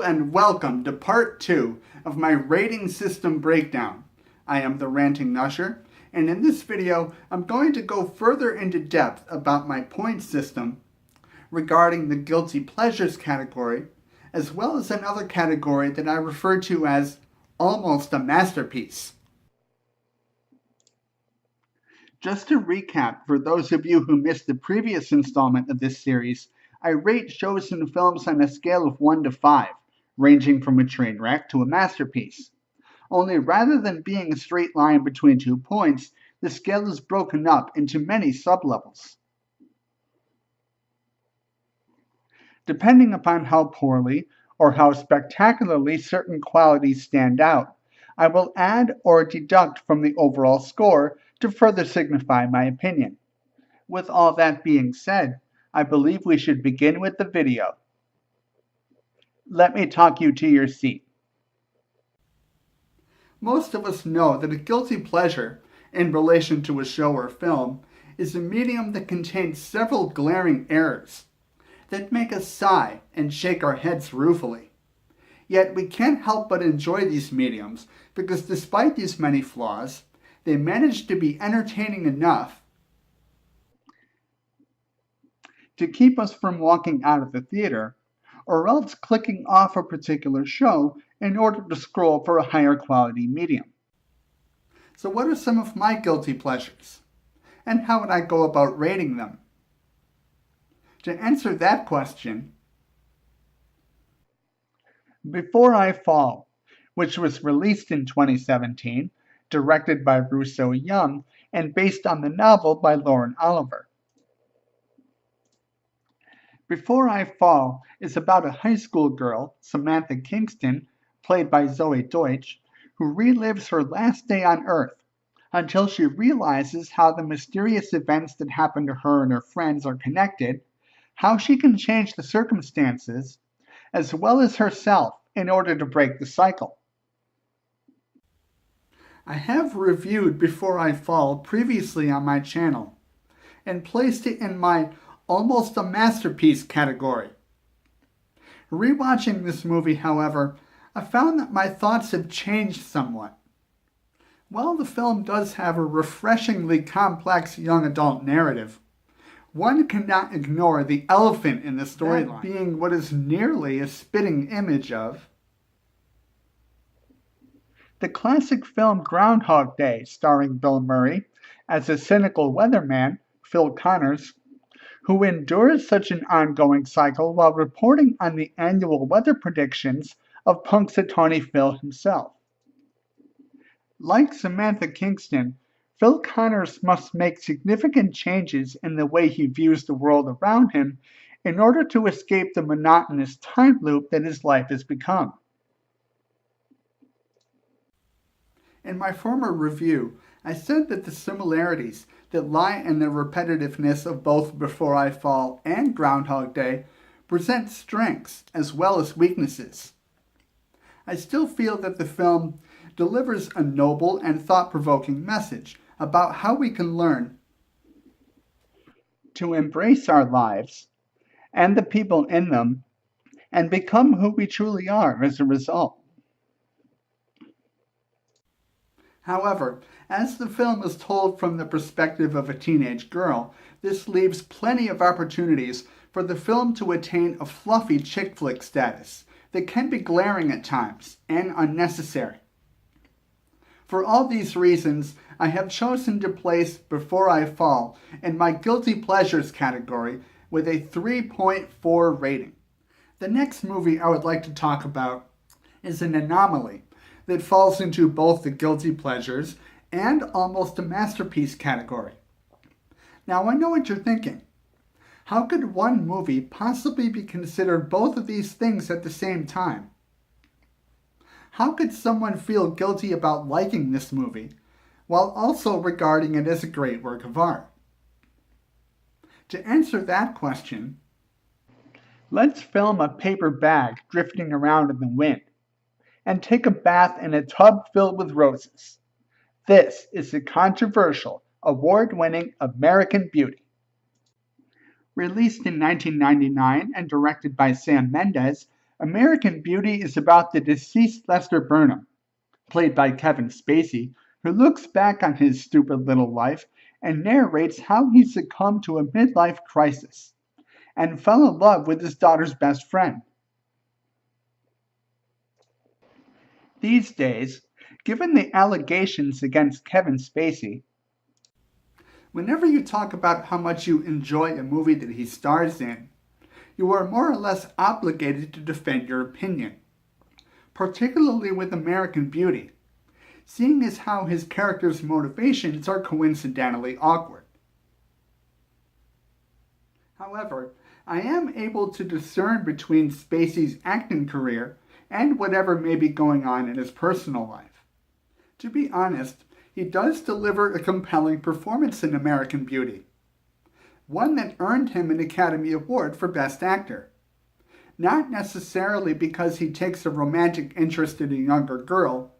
and welcome to part 2 of my rating system breakdown. I am the Ranting Usher, and in this video I'm going to go further into depth about my point system regarding the guilty pleasures category, as well as another category that I refer to as almost a masterpiece. Just to recap, for those of you who missed the previous installment of this series, I rate shows and films on a scale of 1 to 5, ranging from a train wreck to a masterpiece. Only rather than being a straight line between 2 points, the scale is broken up into many sublevels. Depending upon how poorly or how spectacularly certain qualities stand out, I will add or deduct from the overall score to further signify my opinion. With all that being said, I believe we should begin with the video. Let me talk you to your seat. Most of us know that a guilty pleasure, in relation to a show or film, is a medium that contains several glaring errors that make us sigh and shake our heads ruefully. Yet we can't help but enjoy these mediums because despite these many flaws, they manage to be entertaining enough to keep us from walking out of the theater, or else clicking off a particular show in order to scroll for a higher quality medium. So what are some of my guilty pleasures? And how would I go about rating them? To answer that question, Before I Fall, which was released in 2017, directed by Russo Young, and based on the novel by Lauren Oliver. Before I Fall is about a high school girl, Samantha Kingston, played by Zoe Deutsch, who relives her last day on Earth until she realizes how the mysterious events that happen to her and her friends are connected, how she can change the circumstances, as well as herself in order to break the cycle. I have reviewed Before I Fall previously on my channel and placed it in my almost a masterpiece category. Rewatching this movie, however, I found that my thoughts have changed somewhat. While the film does have a refreshingly complex young adult narrative, one cannot ignore the elephant in the storyline, being what is nearly a spitting image of the classic film Groundhog Day, starring Bill Murray as a cynical weatherman, Phil Connors, who endures such an ongoing cycle while reporting on the annual weather predictions of Punxsutawney Phil himself. Like Samantha Kingston, Phil Connors must make significant changes in the way he views the world around him in order to escape the monotonous time loop that his life has become. In my former review, I said that the similarities that lie in the repetitiveness of both Before I Fall and Groundhog Day present strengths as well as weaknesses. I still feel that the film delivers a noble and thought-provoking message about how we can learn to embrace our lives and the people in them and become who we truly are as a result. However, as the film is told from the perspective of a teenage girl, this leaves plenty of opportunities for the film to attain a fluffy chick flick status that can be glaring at times and unnecessary. For all these reasons, I have chosen to place Before I Fall in my guilty pleasures category with a 3.4 rating. The next movie I would like to talk about is an anomaly that falls into both the guilty pleasures and almost a masterpiece category. Now I know what you're thinking. How could one movie possibly be considered both of these things at the same time? How could someone feel guilty about liking this movie while also regarding it as a great work of art? To answer that question, let's film a paper bag drifting around in the wind and take a bath in a tub filled with roses. This is the controversial, award-winning American Beauty. Released in 1999 and directed by Sam Mendes, American Beauty is about the deceased Lester Burnham, played by Kevin Spacey, who looks back on his stupid little life and narrates how he succumbed to a midlife crisis and fell in love with his daughter's best friend. These days, given the allegations against Kevin Spacey, whenever you talk about how much you enjoy a movie that he stars in, you are more or less obligated to defend your opinion, particularly with American Beauty, seeing as how his character's motivations are coincidentally awkward. However, I am able to discern between Spacey's acting career and whatever may be going on in his personal life. To be honest, he does deliver a compelling performance in American Beauty, one that earned him an Academy Award for Best Actor. Not necessarily because he takes a romantic interest in a younger girl,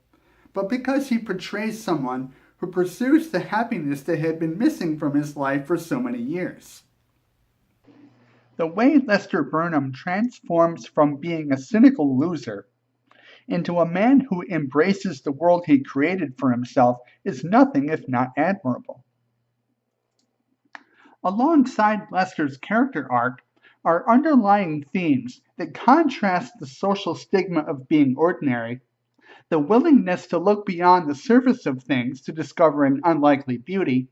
but because he portrays someone who pursues the happiness that had been missing from his life for so many years. The way Lester Burnham transforms from being a cynical loser into a man who embraces the world he created for himself is nothing if not admirable. Alongside Lester's character arc are underlying themes that contrast the social stigma of being ordinary, the willingness to look beyond the surface of things to discover an unlikely beauty,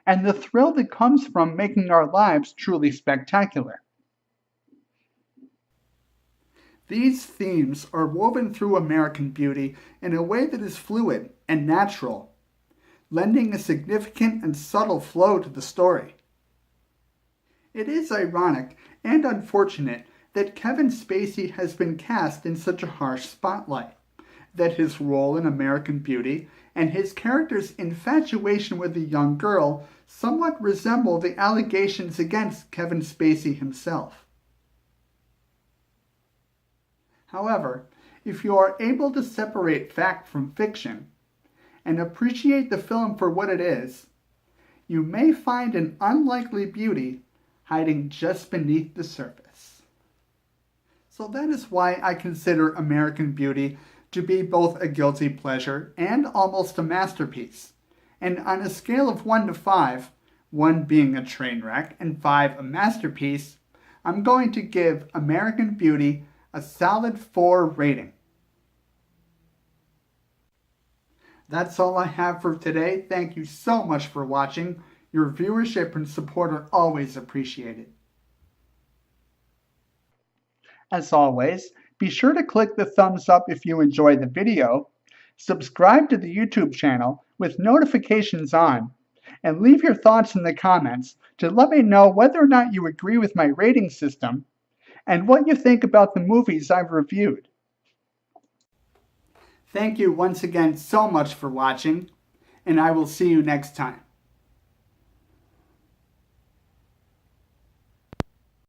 and the thrill that comes from making our lives truly spectacular. These themes are woven through American Beauty in a way that is fluid and natural, lending a significant and subtle flow to the story. It is ironic and unfortunate that Kevin Spacey has been cast in such a harsh spotlight, that his role in American Beauty and his character's infatuation with a young girl somewhat resemble the allegations against Kevin Spacey himself. However, if you are able to separate fact from fiction and appreciate the film for what it is, you may find an unlikely beauty hiding just beneath the surface. So that is why I consider American Beauty to be both a guilty pleasure and almost a masterpiece. And on a scale of 1 to 5, 1 being a train wreck and 5 a masterpiece, I'm going to give American Beauty a solid 4 rating. That's all I have for today. Thank you so much for watching. Your viewership and support are always appreciated. As always, be sure to click the thumbs up if you enjoy the video, subscribe to the YouTube channel with notifications on, and leave your thoughts in the comments to let me know whether or not you agree with my rating system and what you think about the movies I've reviewed. Thank you once again so much for watching, and I will see you next time.